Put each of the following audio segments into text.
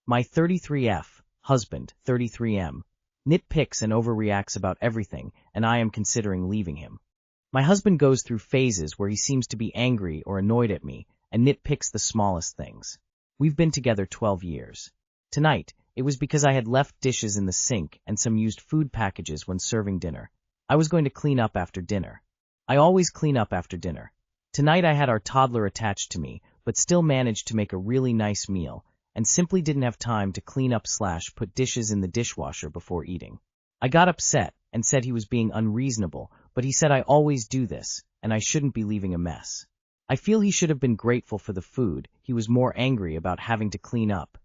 My 33F, husband, 33M, nitpicks and overreacts about everything, and I am considering leaving him. My husband goes through phases where he seems to be angry or annoyed at me and nitpicks the smallest things. We've been together 12 years. Tonight, it was because I had left dishes in the sink and some used food packages when serving dinner. I was going to clean up after dinner. I always clean up after dinner. Tonight I had our toddler attached to me, but still managed to make a really nice meal, and simply didn't have time to clean up / put dishes in the dishwasher before eating. I got upset and said he was being unreasonable, but he said I always do this, and I shouldn't be leaving a mess. I feel he should have been grateful for the food. He was more angry about having to clean up,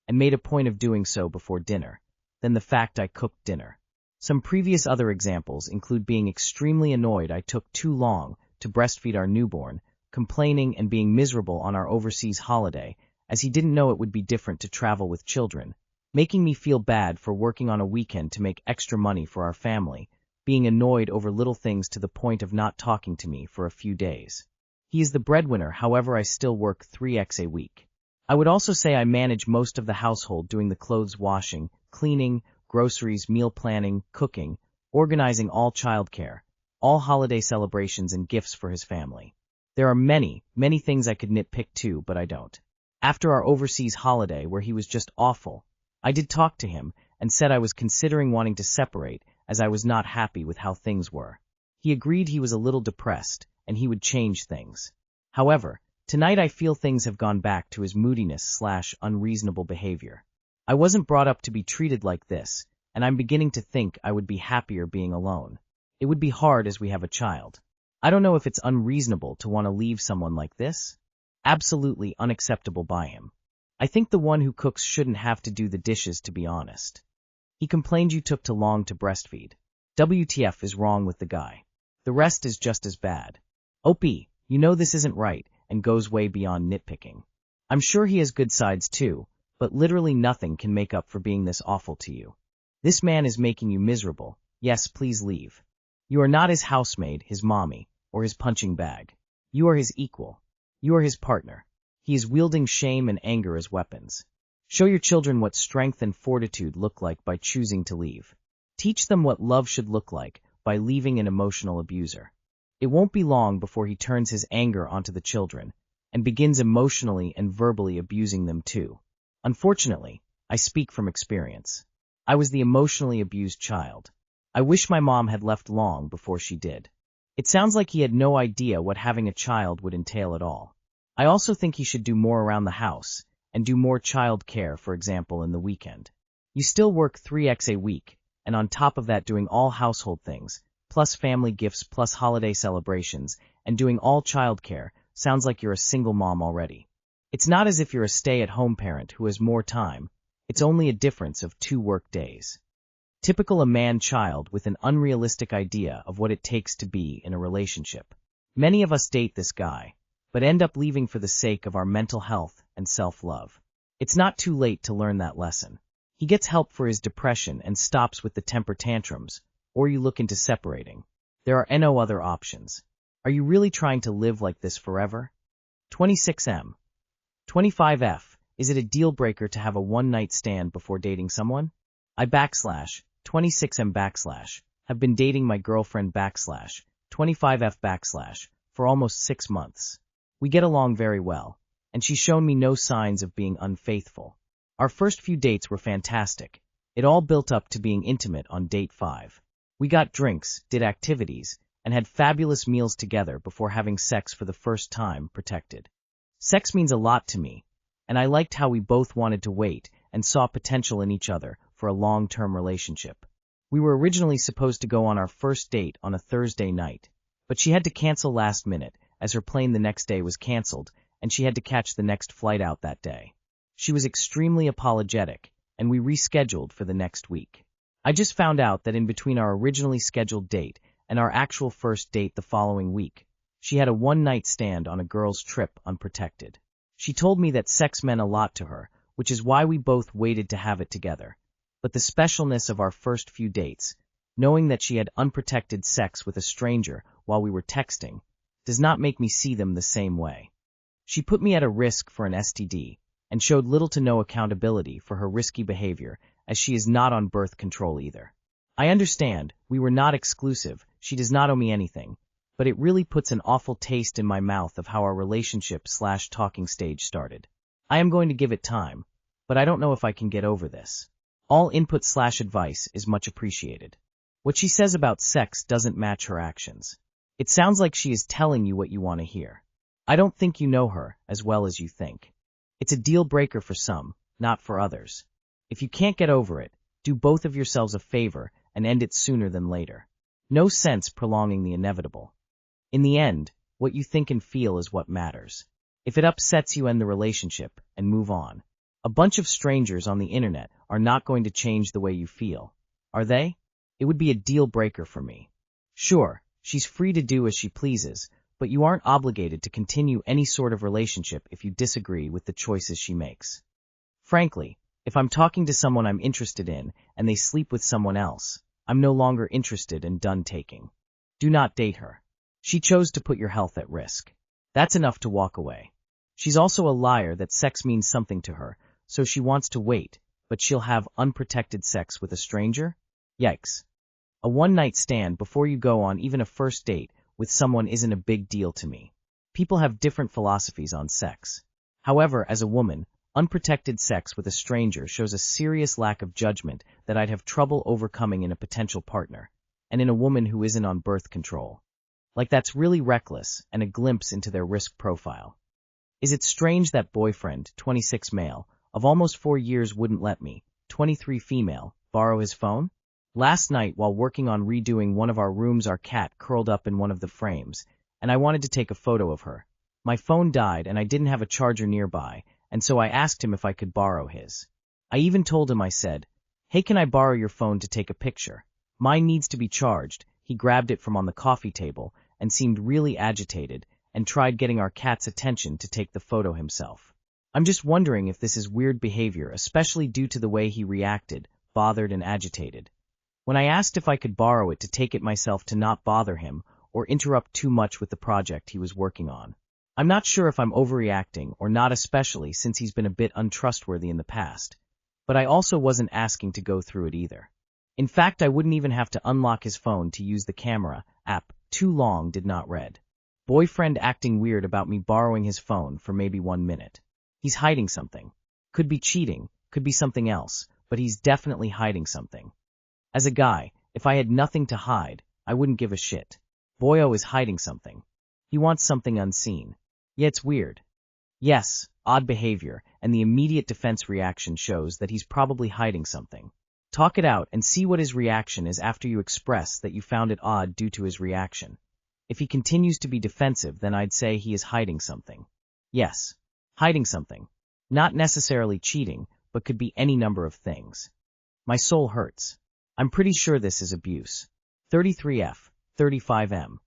and made a point of doing so before dinner, than the fact I cooked dinner. Some previous other examples include being extremely annoyed I took too long to breastfeed our newborn, complaining and being miserable on our overseas holiday, as he didn't know it would be different to travel with children, making me feel bad for working on a weekend to make extra money for our family, being annoyed over little things to the point of not talking to me for a few days. He is the breadwinner, however I still work 3x a week. I would also say I manage most of the household, doing the clothes washing, cleaning, groceries, meal planning, cooking, organizing all childcare, all holiday celebrations and gifts for his family. There are many things I could nitpick too, but I don't. After our overseas holiday where he was just awful, I did talk to him and said I was considering wanting to separate as I was not happy with how things were. He agreed he was a little depressed and he would change things. However, tonight I feel things have gone back to his moodiness / unreasonable behavior. I wasn't brought up to be treated like this, and I'm beginning to think I would be happier being alone. It would be hard as we have a child. I don't know if it's unreasonable to want to leave someone like this. Absolutely unacceptable by him. I think the one who cooks shouldn't have to do the dishes, to be honest. He complained you took too long to breastfeed. WTF is wrong with the guy. The rest is just as bad. OP, you know this isn't right, and goes way beyond nitpicking. I'm sure he has good sides too, but literally nothing can make up for being this awful to you. This man is making you miserable. Yes, please leave. You are not his housemaid, his mommy, or his punching bag. You are his equal. You are his partner. He is wielding shame and anger as weapons. Show your children what strength and fortitude look like by choosing to leave. Teach them what love should look like by leaving an emotional abuser. It won't be long before he turns his anger onto the children and begins emotionally and verbally abusing them too. Unfortunately, I speak from experience. I was the emotionally abused child. I wish my mom had left long before she did. It sounds like he had no idea what having a child would entail at all. I also think he should do more around the house and do more child care, for example, in the weekend. You still work 3x a week, and on top of that doing all household things, plus family gifts, plus holiday celebrations, and doing all child care, sounds like you're a single mom already. It's not as if you're a stay-at-home parent who has more time. It's only a difference of 2 work days. Typical a man-child with an unrealistic idea of what it takes to be in a relationship. Many of us date this guy, but end up leaving for the sake of our mental health and self-love. It's not too late to learn that lesson. He gets help for his depression and stops with the temper tantrums, or you look into separating. There are no other options. Are you really trying to live like this forever? 26M. 25F. Is it a deal breaker to have a one-night stand before dating someone? I / 26M / have been dating my girlfriend / 25F / for almost 6 months. We get along very well, and she's shown me no signs of being unfaithful. Our first few dates were fantastic. It all built up to being intimate on date 5. We got drinks, did activities, and had fabulous meals together before having sex for the first time, protected. Sex means a lot to me, and I liked how we both wanted to wait and saw potential in each other for a long-term relationship. We were originally supposed to go on our first date on a Thursday night, but she had to cancel last minute as her plane the next day was canceled and she had to catch the next flight out that day. She was extremely apologetic, and we rescheduled for the next week. I just found out that in between our originally scheduled date and our actual first date the following week, she had a one-night stand on a girl's trip unprotected. She told me that sex meant a lot to her, which is why we both waited to have it together. But the specialness of our first few dates, knowing that she had unprotected sex with a stranger while we were texting, does not make me see them the same way. She put me at a risk for an STD, and showed little to no accountability for her risky behavior, as she is not on birth control either. I understand, we were not exclusive, she does not owe me anything, but it really puts an awful taste in my mouth of how our relationship/talking stage started. I am going to give it time, but I don't know if I can get over this. All input/advice is much appreciated. What she says about sex doesn't match her actions. It sounds like she is telling you what you want to hear. I don't think you know her as well as you think. It's a deal breaker for some, not for others. If you can't get over it, do both of yourselves a favor and end it sooner than later. No sense prolonging the inevitable. In the end, what you think and feel is what matters. If it upsets you, end the relationship and move on. A bunch of strangers on the internet are not going to change the way you feel, are they? It would be a deal breaker for me. Sure, she's free to do as she pleases, but you aren't obligated to continue any sort of relationship if you disagree with the choices she makes. Frankly, if I'm talking to someone I'm interested in and they sleep with someone else, I'm no longer interested and done taking. Do not date her. She chose to put your health at risk. That's enough to walk away. She's also a liar that sex means something to her, so she wants to wait, but she'll have unprotected sex with a stranger? Yikes. A one-night stand before you go on even a first date with someone isn't a big deal to me. People have different philosophies on sex. However, as a woman, unprotected sex with a stranger shows a serious lack of judgment that I'd have trouble overcoming in a potential partner, and in a woman who isn't on birth control. Like, that's really reckless and a glimpse into their risk profile. Is it strange that boyfriend, 26 male, of almost 4 years wouldn't let me, 23 female, borrow his phone? Last night, while working on redoing one of our rooms, our cat curled up in one of the frames, and I wanted to take a photo of her. My phone died and I didn't have a charger nearby, and so I asked him if I could borrow his. I even told him, I said, "Hey, can I borrow your phone to take a picture? Mine needs to be charged." He grabbed it from on the coffee table and seemed really agitated and tried getting our cat's attention to take the photo himself. I'm just wondering if this is weird behavior, especially due to the way he reacted, bothered and agitated. When I asked if I could borrow it to take it myself to not bother him or interrupt too much with the project he was working on. I'm not sure if I'm overreacting or not, especially since he's been a bit untrustworthy in the past, but I also wasn't asking to go through it either. In fact, I wouldn't even have to unlock his phone to use the camera app. Too long did not read. Boyfriend acting weird about me borrowing his phone for maybe 1 minute. He's hiding something. Could be cheating, could be something else, but he's definitely hiding something. As a guy, if I had nothing to hide, I wouldn't give a shit. Boyo is hiding something. He wants something unseen. Yeah, it's weird. Yes, odd behavior, and the immediate defense reaction shows that he's probably hiding something. Talk it out and see what his reaction is after you express that you found it odd due to his reaction. If he continues to be defensive, then I'd say he is hiding something. Yes, hiding something. Not necessarily cheating, but could be any number of things. My soul hurts. I'm pretty sure this is abuse. 33F, 35M.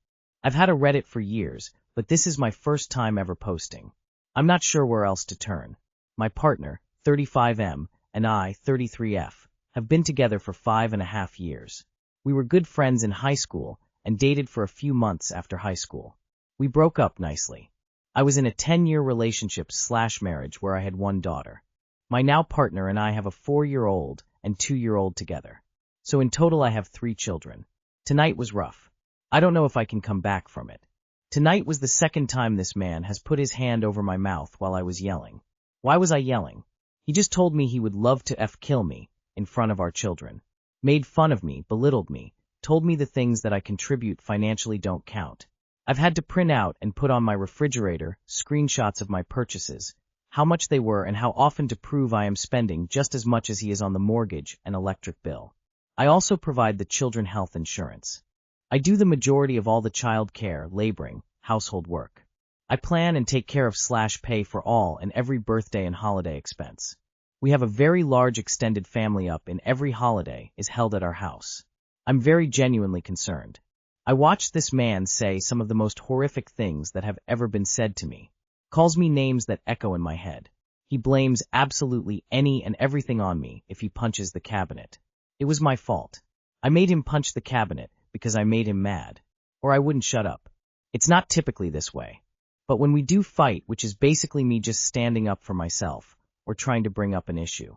I've had a Reddit for years, but this is my first time ever posting. I'm not sure where else to turn. My partner, 35M, and I, 33F, have been together for 5.5 years. We were good friends in high school and dated for a few months after high school. We broke up nicely. I was in a 10-year relationship/marriage where I had 1 daughter. My now partner and I have a 4-year-old and 2-year-old together. So in total I have 3 children. Tonight was rough. I don't know if I can come back from it. Tonight was the second time this man has put his hand over my mouth while I was yelling. Why was I yelling? He just told me he would love to kill me in front of our children. Made fun of me, belittled me, told me the things that I contribute financially don't count. I've had to print out and put on my refrigerator screenshots of my purchases, how much they were and how often, to prove I am spending just as much as he is on the mortgage and electric bill. I also provide the children health insurance. I do the majority of all the child care, laboring, household work. I plan and take care of/pay for all and every birthday and holiday expense. We have a very large extended family up in every holiday is held at our house. I'm very genuinely concerned. I watched this man say some of the most horrific things that have ever been said to me. Calls me names that echo in my head. He blames absolutely any and everything on me if he punches the cabinet. It was my fault. I made him punch the cabinet because I made him mad. Or I wouldn't shut up. It's not typically this way. But when we do fight, which is basically me just standing up for myself, or trying to bring up an issue.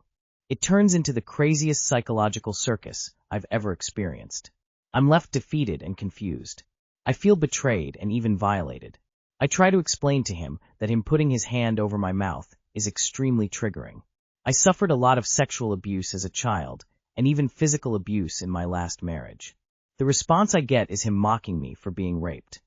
It turns into the craziest psychological circus I've ever experienced. I'm left defeated and confused. I feel betrayed and even violated. I try to explain to him that him putting his hand over my mouth is extremely triggering. I suffered a lot of sexual abuse as a child, and even physical abuse in my last marriage. The response I get is him mocking me for being raped.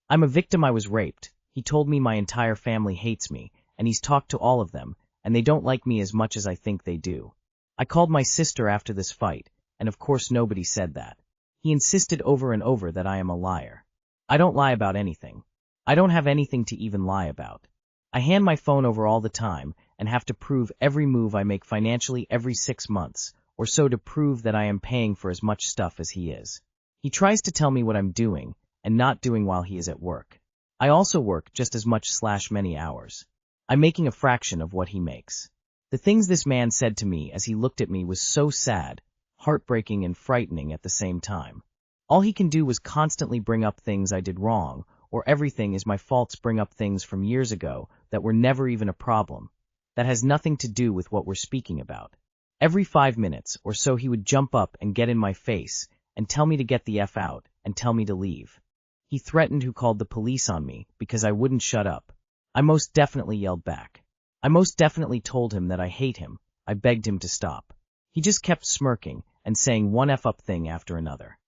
I'm a victim. I was raped. He told me my entire family hates me, and he's talked to all of them, and they don't like me as much as I think they do. I called my sister after this fight, and of course nobody said that. He insisted over and over that I am a liar. I don't lie about anything. I don't have anything to even lie about. I hand my phone over all the time and have to prove every move I make financially every 6 months, or so, to prove that I am paying for as much stuff as he is. He tries to tell me what I'm doing and not doing while he is at work. I also work just as much / many hours. I'm making a fraction of what he makes. The things this man said to me as he looked at me was so sad, heartbreaking and frightening at the same time. All he can do was constantly bring up things I did wrong, or everything is my faults, bring up things from years ago that were never even a problem, that has nothing to do with what we're speaking about. Every 5 minutes or so he would jump up and get in my face and tell me to get the F out and tell me to leave. He threatened to call the police on me because I wouldn't shut up. I most definitely yelled back. I most definitely told him that I hate him. I begged him to stop. He just kept smirking and saying one F up thing after another.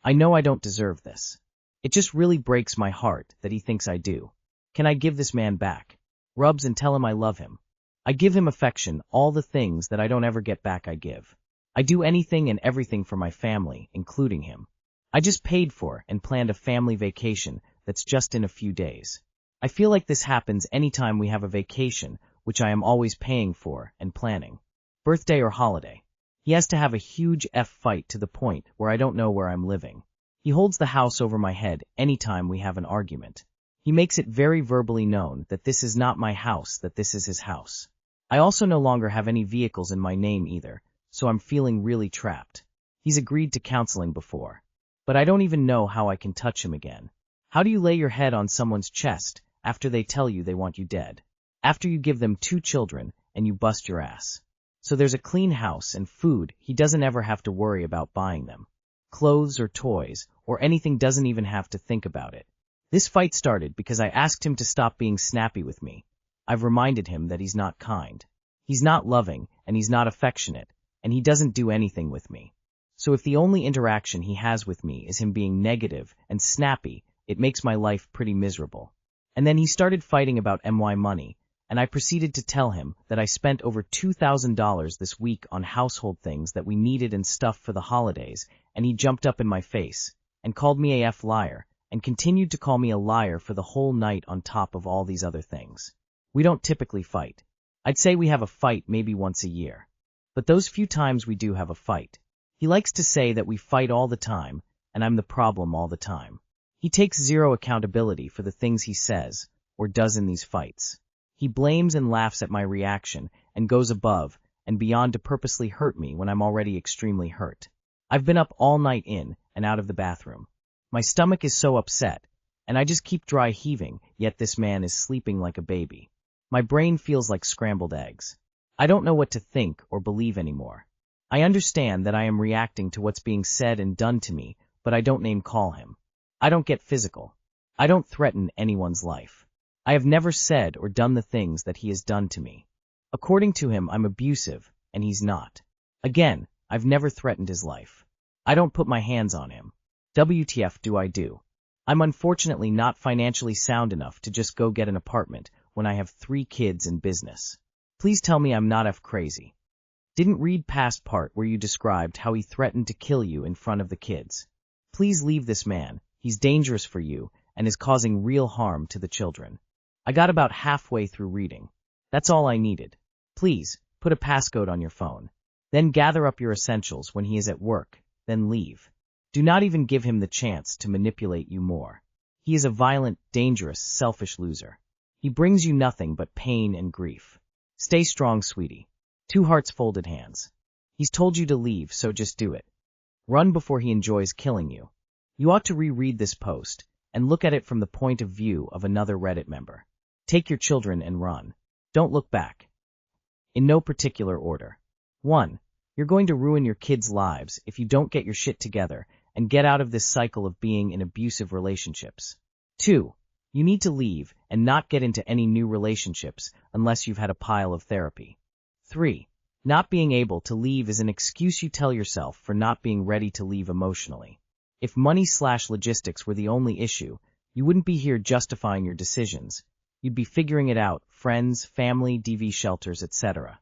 I know I don't deserve this. It just really breaks my heart that he thinks I do. Can I give this man back? Rubs and tell him I love him. I give him affection, all the things that I don't ever get back I give. I do anything and everything for my family, including him. I just paid for and planned a family vacation that's just in a few days. I feel like this happens anytime we have a vacation, which I am always paying for and planning. Birthday or holiday. He has to have a huge F fight to the point where I don't know where I'm living. He holds the house over my head anytime we have an argument. He makes it very verbally known that this is not my house, that this is his house. I also no longer have any vehicles in my name either, so I'm feeling really trapped. He's agreed to counseling before, but I don't even know how I can touch him again. How do you lay your head on someone's chest after they tell you they want you dead? After you give them 2 children and you bust your ass. So there's a clean house and food, he doesn't ever have to worry about buying them. Clothes or toys or anything, doesn't even have to think about it. This fight started because I asked him to stop being snappy with me. I've reminded him that he's not kind. He's not loving and he's not affectionate, and he doesn't do anything with me. So if the only interaction he has with me is him being negative and snappy, it makes my life pretty miserable. And then he started fighting about my money, and I proceeded to tell him that I spent over $2,000 this week on household things that we needed and stuff for the holidays, and he jumped up in my face and called me a liar, and continued to call me a liar for the whole night on top of all these other things. We don't typically fight. I'd say we have a fight maybe once a year. But those few times we do have a fight, he likes to say that we fight all the time, and I'm the problem all the time. He takes zero accountability for the things he says or does in these fights. He blames and laughs at my reaction and goes above and beyond to purposely hurt me when I'm already extremely hurt. I've been up all night in and out of the bathroom. My stomach is so upset, and I just keep dry heaving, yet this man is sleeping like a baby. My brain feels like scrambled eggs. I don't know what to think or believe anymore. I understand that I am reacting to what's being said and done to me, but I don't name call him. I don't get physical. I don't threaten anyone's life. I have never said or done the things that he has done to me. According to him, I'm abusive, and he's not. Again, I've never threatened his life. I don't put my hands on him. WTF do I do? I'm unfortunately not financially sound enough to just go get an apartment when I have 3 kids and business. Please tell me I'm not crazy. Didn't read past part where you described how he threatened to kill you in front of the kids. Please leave this man. He's dangerous for you and is causing real harm to the children. I got about halfway through reading. That's all I needed. Please, put a passcode on your phone. Then gather up your essentials when he is at work, then leave. Do not even give him the chance to manipulate you more. He is a violent, dangerous, selfish loser. He brings you nothing but pain and grief. Stay strong, sweetie. 2 hearts, folded hands. He's told you to leave, so just do it. Run before he enjoys killing you. You ought to reread this post and look at it from the point of view of another Reddit member. Take your children and run. Don't look back. in no particular order. 1. You're going to ruin your kids' lives if you don't get your shit together and get out of this cycle of being in abusive relationships. 2. You need to leave and not get into any new relationships unless you've had a pile of therapy. 3. Not being able to leave is an excuse you tell yourself for not being ready to leave emotionally. If money/logistics were the only issue, you wouldn't be here justifying your decisions. You'd be figuring it out, friends, family, DV shelters, etc.